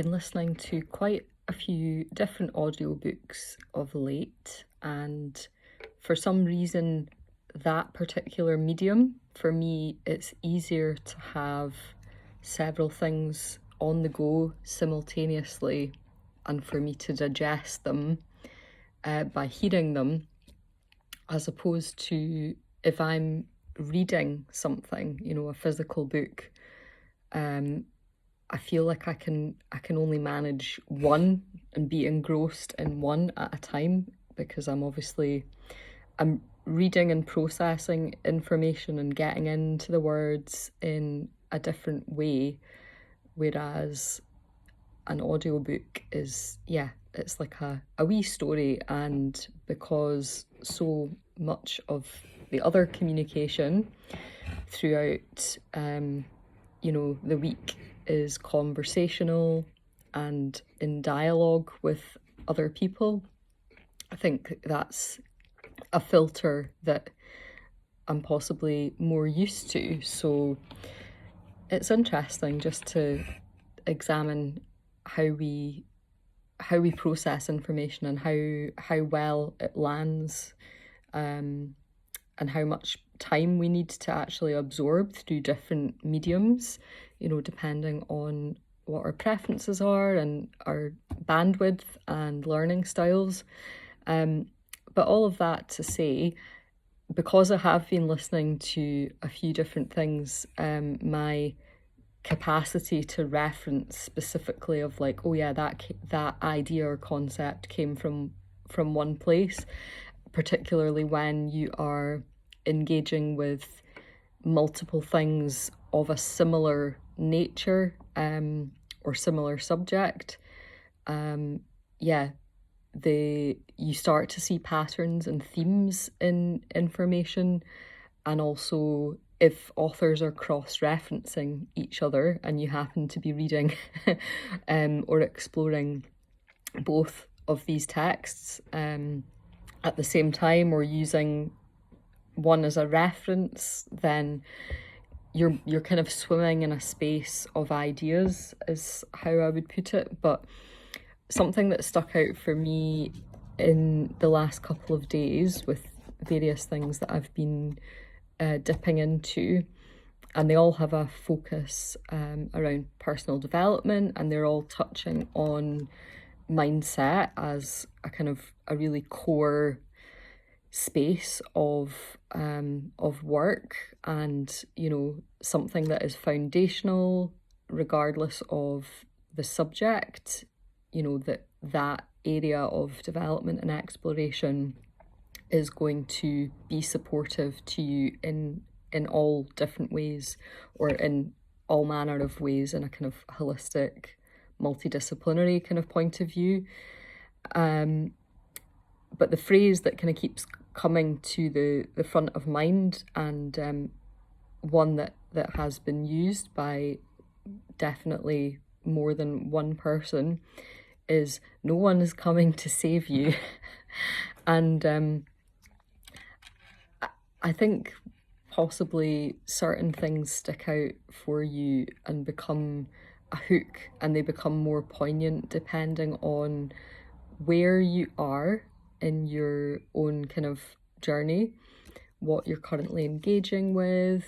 been listening to quite a few different audiobooks of late, and for some reason, that particular medium, for me, it's easier to have several things on the go simultaneously and for me to digest them by hearing them, as opposed to if I'm reading something, a physical book. I feel like I can only manage one and be engrossed in one at a time, because I'm reading and processing information and getting into the words in a different way, whereas an audiobook is, it's like a wee story. And because so much of the other communication throughout the week is conversational and in dialogue with other people, I think that's a filter that I'm possibly more used to. So it's interesting just to examine how we process information and how well it lands, and how much time we need to actually absorb through different mediums, depending on what our preferences are and our bandwidth and learning styles. But all of that to say, because I have been listening to a few different things, my capacity to reference specifically of like, oh yeah, that idea or concept came from one place, particularly when you are engaging with multiple things of a similar nature, or similar subject, you start to see patterns and themes in information. And also, if authors are cross-referencing each other and you happen to be reading or exploring both of these texts at the same time, or using one as a reference, then you're kind of swimming in a space of ideas, is how I would put it. But something that stuck out for me in the last couple of days with various things that I've been dipping into, and they all have a focus around personal development, and they're all touching on mindset as a kind of a really core space of work, and something that is foundational regardless of the subject. That area of development and exploration is going to be supportive to you in all different ways, or in all manner of ways, in a kind of holistic, multidisciplinary kind of point of view. But the phrase that kind of keeps coming to the front of mind, and one that has been used by definitely more than one person, is no one is coming to save you. And I think possibly certain things stick out for you and become a hook, and they become more poignant depending on where you are in your own kind of journey, what you're currently engaging with,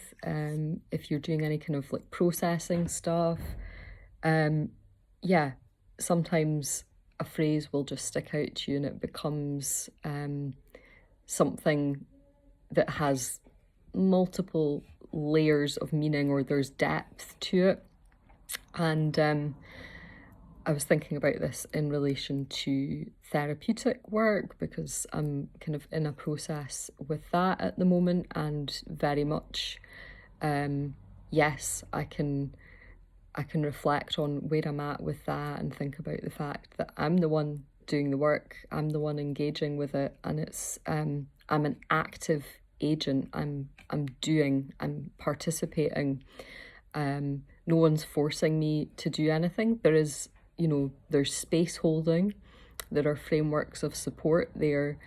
if you're doing any kind of like processing stuff. Sometimes a phrase will just stick out to you, and it becomes something that has multiple layers of meaning, or there's depth to it. And I was thinking about this in relation to therapeutic work, because I'm kind of in a process with that at the moment, and very much, yes, I can reflect on where I'm at with that, and think about the fact that I'm the one doing the work, I'm the one engaging with it, and it's I'm an active agent. I'm participating. No one's forcing me to do anything. There's space holding, there are frameworks of support there,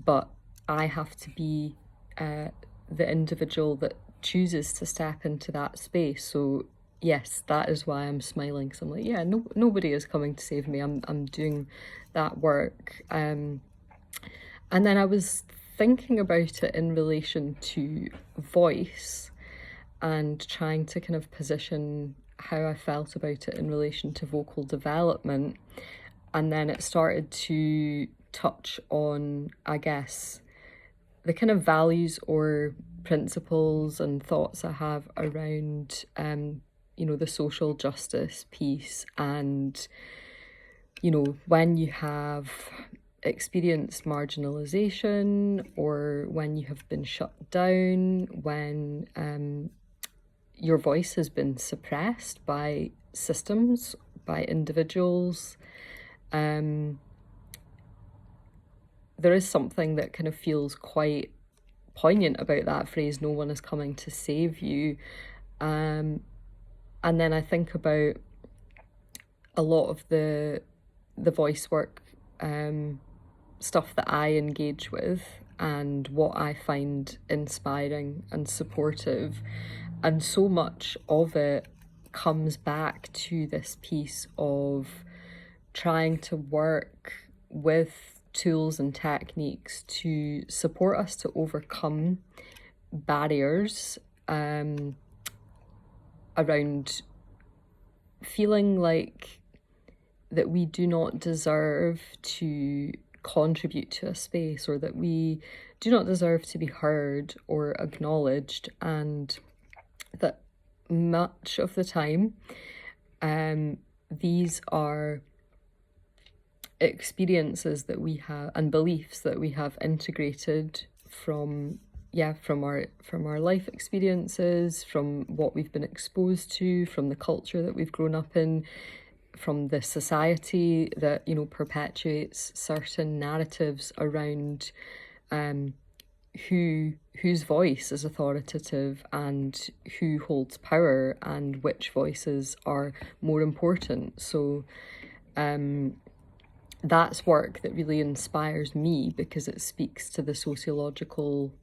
but I have to be the individual that chooses to step into that space. So yes, that is why I'm smiling. So I'm like, yeah, no, nobody is coming to save me. I'm doing that work. And then I was thinking about it in relation to voice and trying to kind of position how I felt about it in relation to vocal development. And then it started to touch on, I guess, the kind of values or principles and thoughts I have around, the social justice piece. And, when you have experienced marginalisation, or when you have been shut down, when your voice has been suppressed by systems, by individuals, um, there is something that kind of feels quite poignant about that phrase, no one is coming to save you. And then I think about a lot of the voice work stuff that I engage with and what I find inspiring and supportive. And so much of it comes back to this piece of trying to work with tools and techniques to support us to overcome barriers around feeling like that we do not deserve to contribute to a space, or that we do not deserve to be heard or acknowledged, and that much of the time these are experiences that we have and beliefs that we have integrated from our life experiences, from what we've been exposed to, from the culture that we've grown up in, from the society that perpetuates certain narratives around whose voice is authoritative and who holds power and which voices are more important. So that's work that really inspires me, because it speaks to the sociological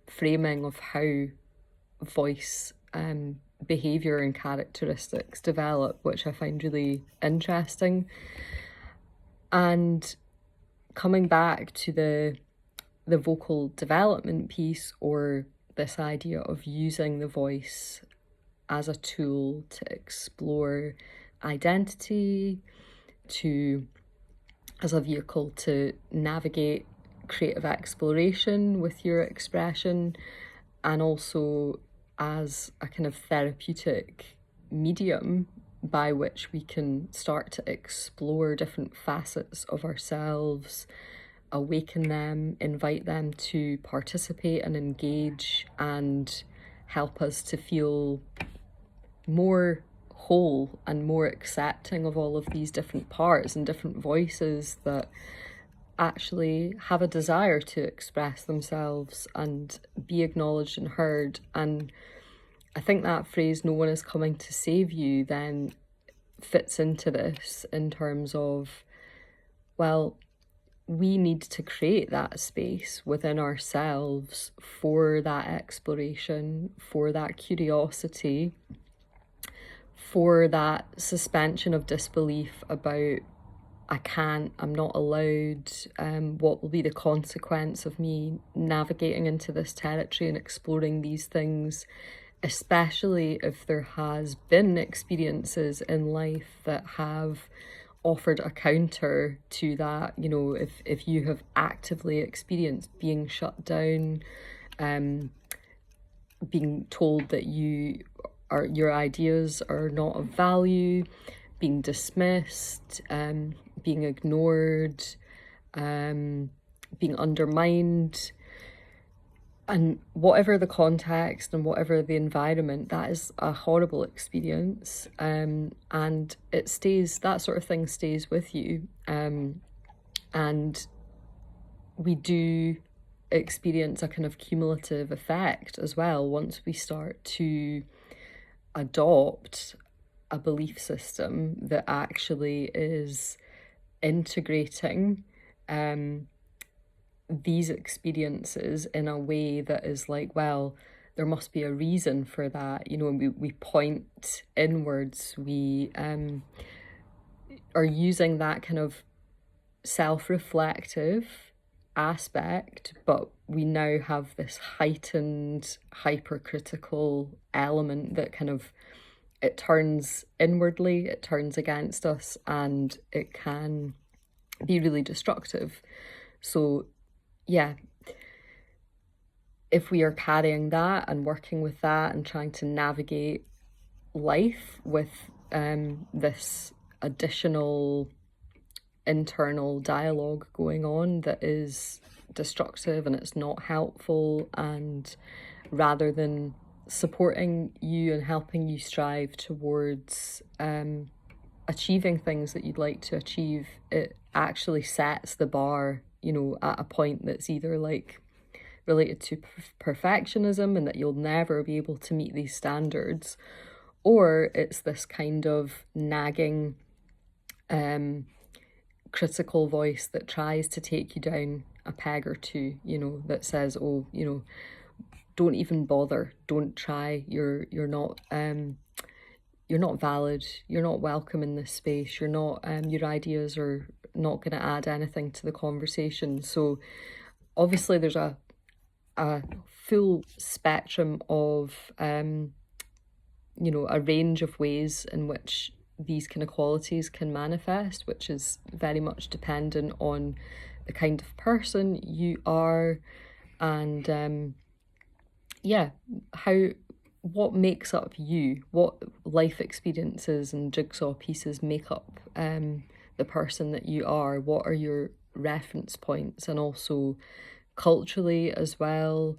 framing of how voice behaviour and characteristics develop, which I find really interesting. And coming back to the vocal development piece, or this idea of using the voice as a tool to explore identity, as a vehicle to navigate creative exploration with your expression, and also as a kind of therapeutic medium by which we can start to explore different facets of ourselves, awaken them, invite them to participate and engage, and help us to feel more whole and more accepting of all of these different parts and different voices that actually have a desire to express themselves and be acknowledged and heard. And I think that phrase, no one is coming to save you, then fits into this in terms of, well, we need to create that space within ourselves for that exploration, for that curiosity, for that suspension of disbelief about I can't, I'm not allowed, what will be the consequence of me navigating into this territory and exploring these things, especially if there has been experiences in life that have offered a counter to that. If you have actively experienced being shut down, being told that your ideas are not of value, being dismissed, being ignored, being undermined, and whatever the context and whatever the environment, that is a horrible experience, and that sort of thing stays with you, and we do experience a kind of cumulative effect as well once we start to adopt a belief system that actually is integrating these experiences in a way that is like, well, there must be a reason for that, you know, and we point inwards. We are using that kind of self-reflective aspect, but we now have this heightened hypercritical element that kind of, it turns inwardly, it turns against us, and it can be really destructive. So yeah, if we are carrying that and working with that and trying to navigate life with this additional internal dialogue going on that is destructive and it's not helpful, and rather than supporting you and helping you strive towards achieving things that you'd like to achieve, it actually sets the bar, you know, at a point that's either like related to perfectionism and that you'll never be able to meet these standards, or it's this kind of nagging critical voice that tries to take you down a peg or two, you know, that says, oh, you know, don't even bother, don't try, you're not valid, you're not welcome in this space, you're not your ideas are not going to add anything to the conversation. So obviously there's a full spectrum of you know, a range of ways in which these kind of qualities can manifest, which is very much dependent on the kind of person you are, and yeah, what makes up you, what life experiences and jigsaw pieces make up the person that you are, what are your reference points, and also culturally as well,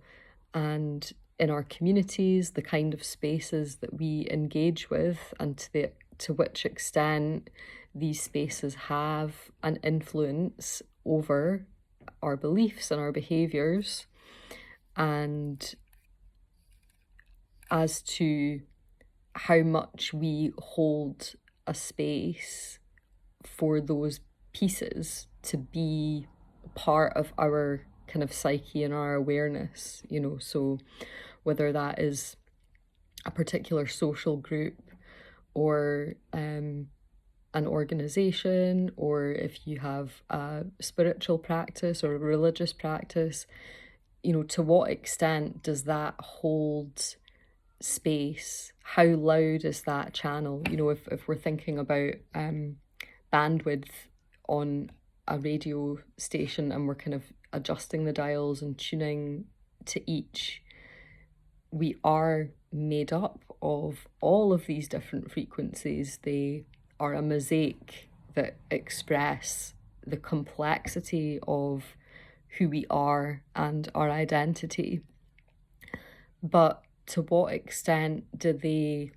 and in our communities, the kind of spaces that we engage with, and to which extent these spaces have an influence over our beliefs and our behaviours, and as to how much we hold a space for those pieces to be part of our kind of psyche and our awareness, you know. So whether that is a particular social group or an organization, or if you have a spiritual practice or a religious practice, you know, to what extent does that hold space? How loud is that channel? You know, if we're thinking about bandwidth on a radio station and we're kind of adjusting the dials and tuning to each, we are made up of all of these different frequencies. They are a mosaic that express the complexity of who we are and our identity. But to what extent do they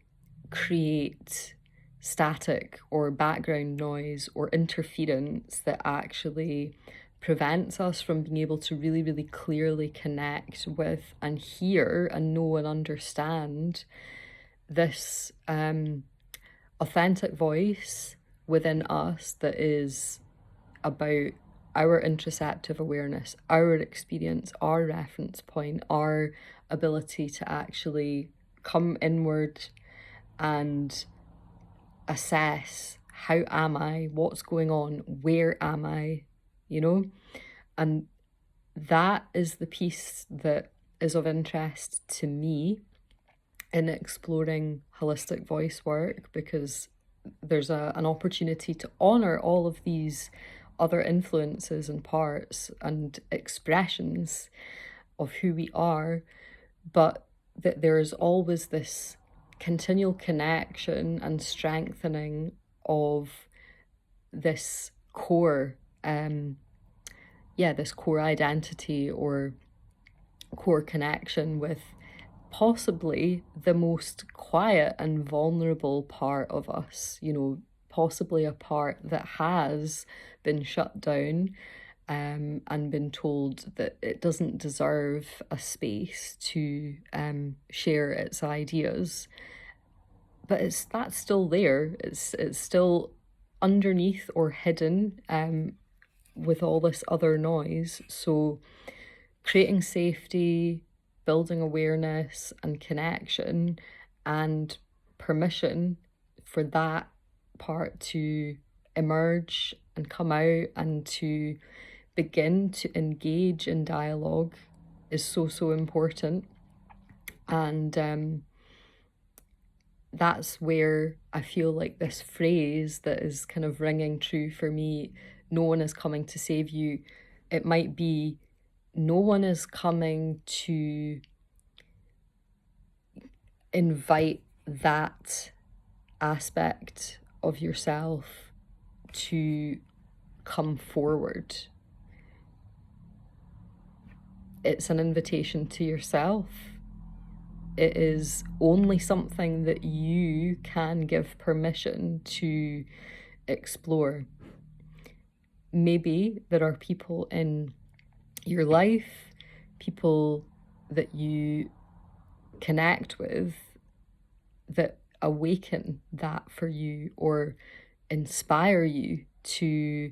create static or background noise or interference that actually prevents us from being able to really, really clearly connect with and hear and know and understand this authentic voice within us that is about our interoceptive awareness, our experience, our reference point, our ability to actually come inward and assess, how am I, what's going on, where am I, you know? And that is the piece that is of interest to me in exploring holistic voice work, because there's an opportunity to honour all of these other influences and parts and expressions of who we are, but that there is always this continual connection and strengthening of this core this core identity or core connection with possibly the most quiet and vulnerable part of us, you know, possibly a part that has been shut down and been told that it doesn't deserve a space to share its ideas. But that's still there. It's still underneath or hidden with all this other noise. So creating safety, building awareness and connection and permission for that part to emerge and come out and to begin to engage in dialogue is so important. And that's where I feel like this phrase that is kind of ringing true for me, no one is coming to save you. It might be no one is coming to invite that aspect of yourself to come forward. It's an invitation to yourself. It is only something that you can give permission to explore. Maybe there are people in your life, people that you connect with, that awaken that for you or inspire you to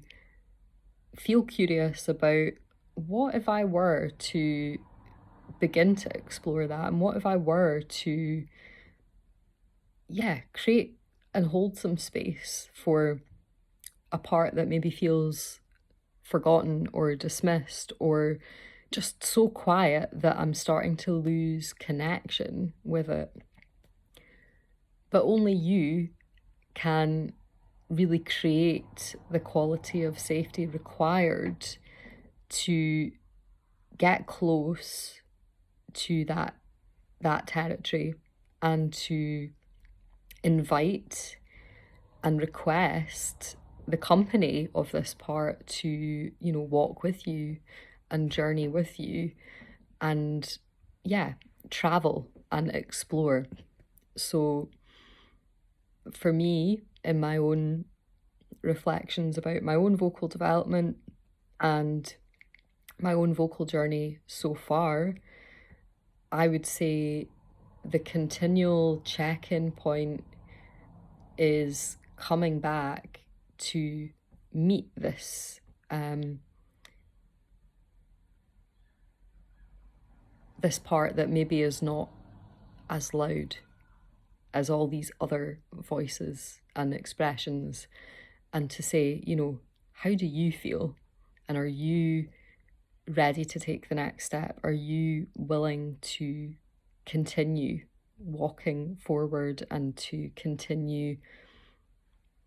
feel curious about, what if I were to begin to explore that? And what if I were to, create and hold some space for a part that maybe feels forgotten or dismissed or just so quiet that I'm starting to lose connection with it. But only you can really create the quality of safety required to get close to that territory and to invite and request the company of this part to, walk with you and journey with you and travel and explore. So for me, in my own reflections about my own vocal development and my own vocal journey so far, I would say the continual check-in point is coming back to meet this this part that maybe is not as loud as all these other voices and expressions, and to say, how do you feel? And are you ready to take the next step? Are you willing to continue walking forward and to continue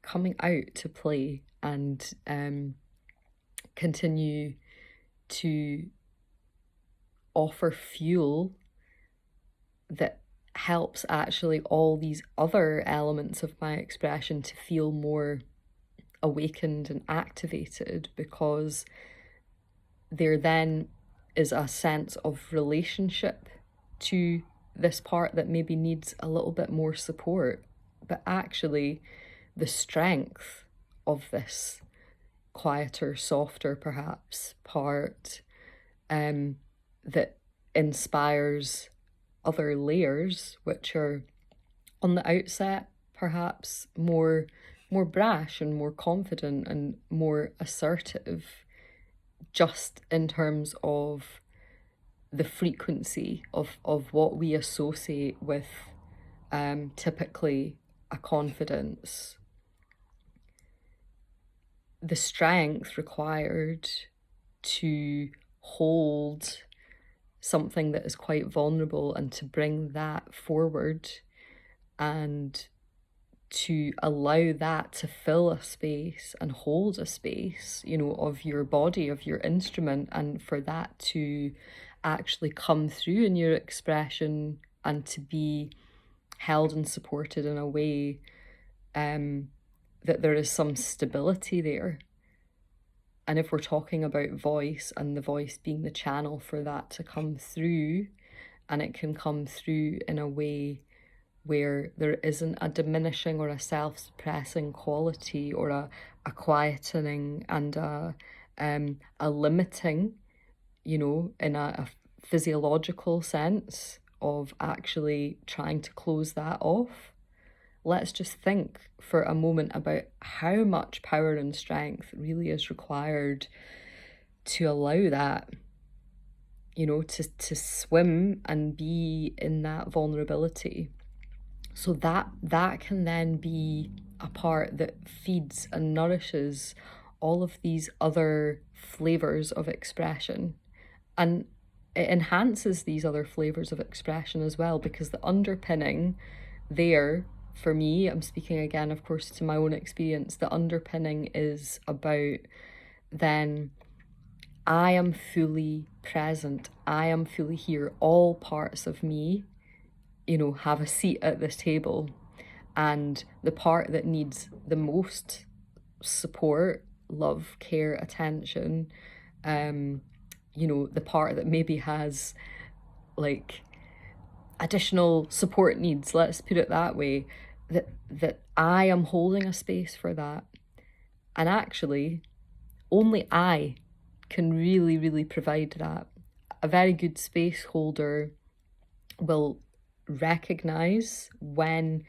coming out to play and continue to offer fuel that helps actually all these other elements of my expression to feel more awakened and activated, because there then is a sense of relationship to this part that maybe needs a little bit more support. But actually, the strength of this quieter, softer perhaps part that inspires other layers, which are on the outset perhaps more brash and more confident and more assertive, just in terms of the frequency of what we associate with typically a confidence. The strength required to hold something that is quite vulnerable and to bring that forward and to allow that to fill a space and hold a space, of your body, of your instrument, and for that to actually come through in your expression and to be held and supported in a way that there is some stability there. And if we're talking about voice and the voice being the channel for that to come through, and it can come through in a way where there isn't a diminishing or a self-suppressing quality or a quietening and a limiting, in a physiological sense of actually trying to close that off. Let's just think for a moment about how much power and strength really is required to allow that. to swim and be in that vulnerability. So that can then be a part that feeds and nourishes all of these other flavors of expression. And it enhances these other flavors of expression as well, because the underpinning there, for me, I'm speaking again, of course, to my own experience, the underpinning is about then I am fully present, I am fully here, all parts of me, have a seat at this table. And the part that needs the most support, love, care, attention, the part that maybe has like additional support needs, let's put it that way, that I am holding a space for that. And actually, only I can really, really provide that. A very good space holder will recognize when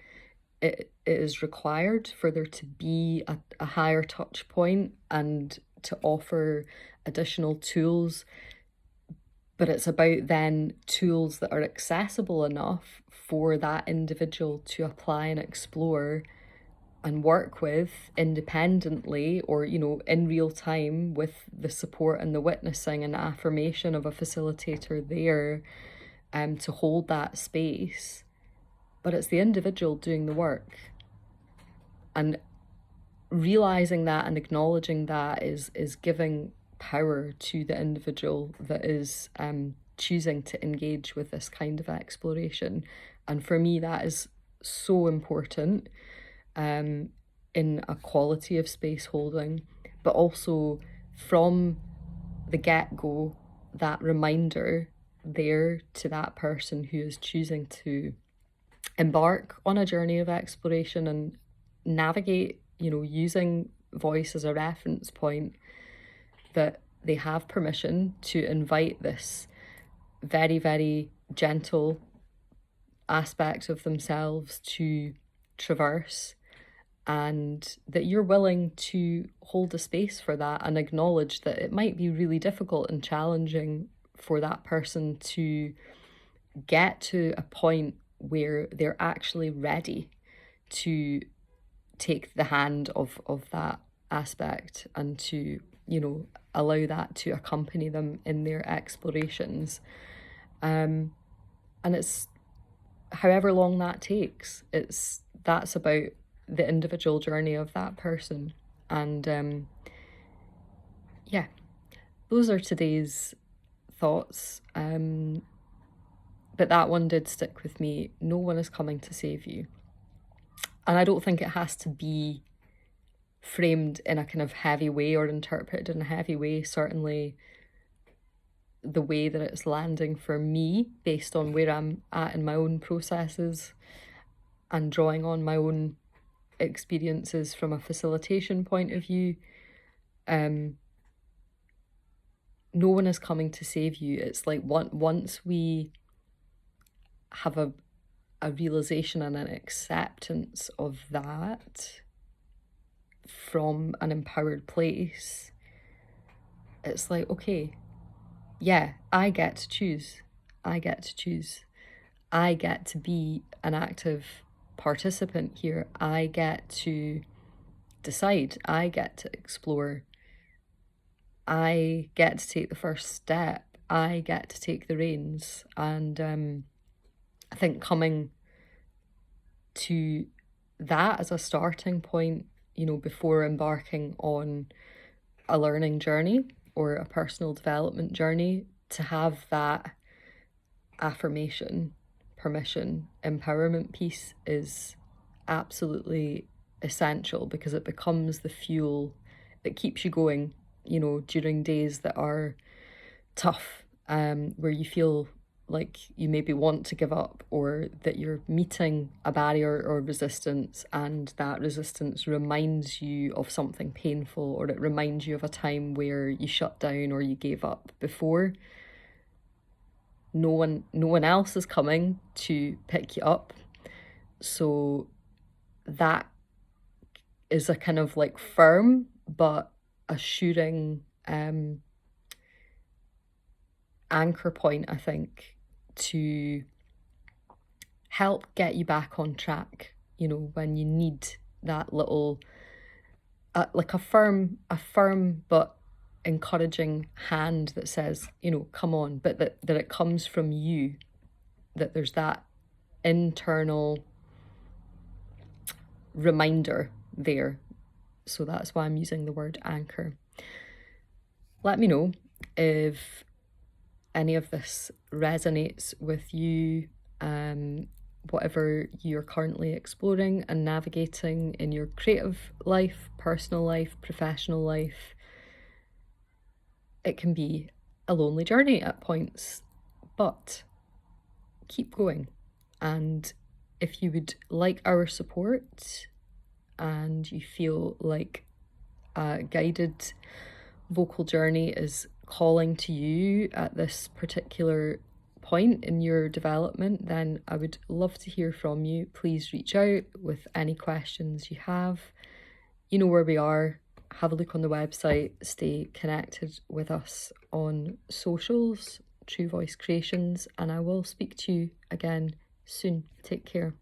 it is required for there to be a higher touch point and to offer additional tools. But it's about then tools that are accessible enough for that individual to apply and explore and work with independently, or in real time, with the support and the witnessing and affirmation of a facilitator there, to hold that space. But it's the individual doing the work, and realizing that and acknowledging that is giving power to the individual that is choosing to engage with this kind of exploration. And for me, that is so important in a quality of space holding, but also from the get-go, that reminder there to that person who is choosing to embark on a journey of exploration and navigate, using voice as a reference point, that they have permission to invite this very, very gentle aspect of themselves to traverse, and that you're willing to hold a space for that and acknowledge that it might be really difficult and challenging for that person to get to a point where they're actually ready to take the hand of that aspect and to, allow that to accompany them in their explorations. And it's however long that takes, that's about the individual journey of that person. And yeah, those are today's thoughts. But that one did stick with me. No one is coming to save you. And I don't think it has to be framed in a kind of heavy way or interpreted in a heavy way. Certainly the way that it's landing for me, based on where I'm at in my own processes and drawing on my own experiences from a facilitation point of view, no one is coming to save you. It's like once we have a realization and an acceptance of that from an empowered place, it's like, okay, yeah, I get to choose. I get to choose. I get to be an active participant here. I get to decide. I get to explore. I get to take the first step. I get to take the reins. And I think coming to that as a starting point, before embarking on a learning journey or a personal development journey, to have that affirmation, permission, empowerment piece is absolutely essential, because it becomes the fuel that keeps you going, during days that are tough, where you feel like you maybe want to give up, or that you're meeting a barrier or resistance, and that resistance reminds you of something painful, or it reminds you of a time where you shut down or you gave up before. No one else is coming to pick you up. So that is a kind of like firm but assuring anchor point, I think, to help get you back on track, you know, when you need that little, like a firm but encouraging hand that says, you know, come on, but that it comes from you, that there's that internal reminder there. So that's why I'm using the word anchor. Let me know if any of this resonates with you, whatever you're currently exploring and navigating in your creative life, personal life, professional life. It can be a lonely journey at points, but keep going. And if you would like our support and you feel like a guided vocal journey is calling to you at this particular point in your development, then I would love to hear from you. Please reach out with any questions you have. You know where we are. Have a look on the website. Stay connected with us on socials, True Voice Creations, and I will speak to you again soon. Take care.